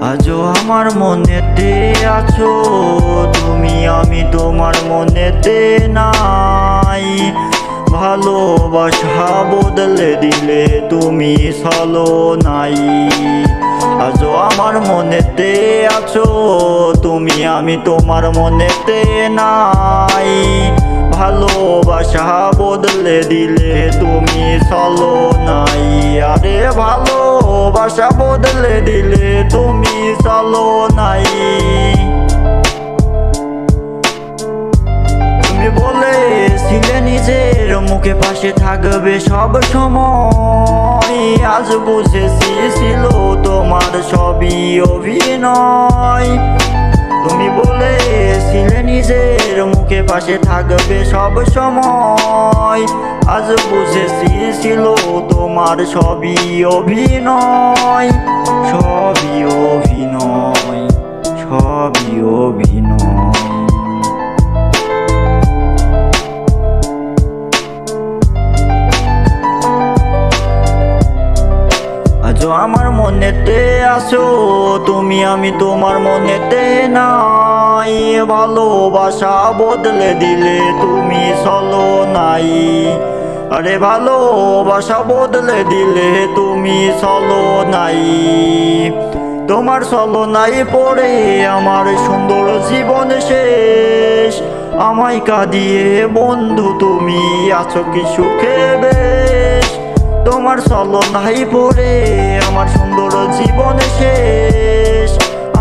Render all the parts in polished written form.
আজও আমার মনেতে আছো তুমি, আমি তোমার মনেতে নাই। ভালোবাসা বদলে দিলে তুমি চলো নাই। আজও আমার মনেতে আছো তুমি, আমি তোমার মনেতে নাই। ভালোবাসা বদলে দিলে তুমি চলো নাই। আরে ভালোবাসা বদলে দিলে তুমি চলো নাই। তুমি বলেছিলে নিজের মুখে পাশে থাকবে সব সময়। আজ বুঝেছি ছিল তোমার সবই অভিনয়। তুমি বলেছিলে নিজের মুখে পাশে থাকবে সব সময়। আজ বুঝেছি ছিল তোমার সবই অভিনয়, সবই অভিনয়, সবই অভিনয়। আজও আমার মনেতে আছো তুমি, আমি তোমার মনেতে নাই। ভালোবাসা বদলে দিলে তুমি চলো নাই। আরে ভালোবাসা বদলে দিলে তুমি চলো নাই। তোমার চলো নাই পড়ে আমার সুন্দর জীবন শেষ। আমায় কাঁদিয়ে বন্ধু তুমি আছো কি সুখে বেশ। তোমার চলো নাই পড়ে আমার সুন্দর জীবন শেষ।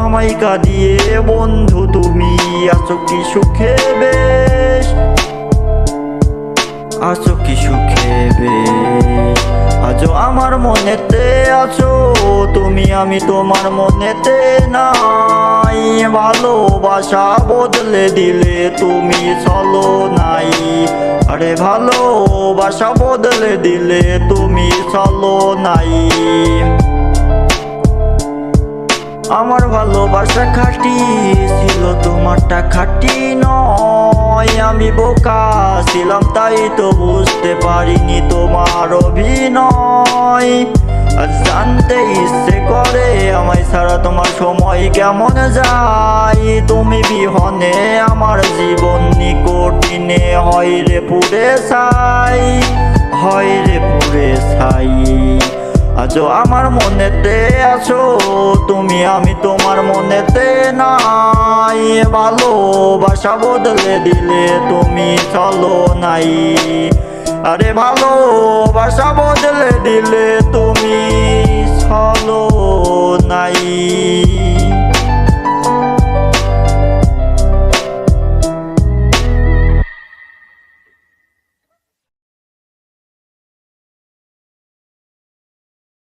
আমায় কাঁদিয়ে বন্ধু তুমি আছো কি সুখে বেশ, আছো কি সুখে বেশ। আজও আমার মনেতে আছো তুমি, আমি তোমার মনেতে নাই। ভালোবাসা বদলে দিলে তুমি চলো নাই। আরে ভালোবাসা বদলে দিলে তুমি চলো নাই। আমার ভালোবাসা খাঁটি ছিল, তোমারটা খাঁটি নয়। আমি বোকা ছিলাম তাই তো বুঝতে পারিনি তোমার অভিনয়। আজ জানতে ইচ্ছে করে আমায় ছাড়া তোমার সময় কেমন যায়। তুমি বিহনে আমার জীবন নিকটিনে হয় রে পুড়ে ছাই, হয় রে পুড়ে ছাই। আজও আমার মনেতে আছো তুমি, আমি তোমার মনেতে নাই। ভালোবাসা বদলে দিলে তুমি চলো নাই। আরে ভালোবাসা বদলে দিলে তুমি চলো নাই।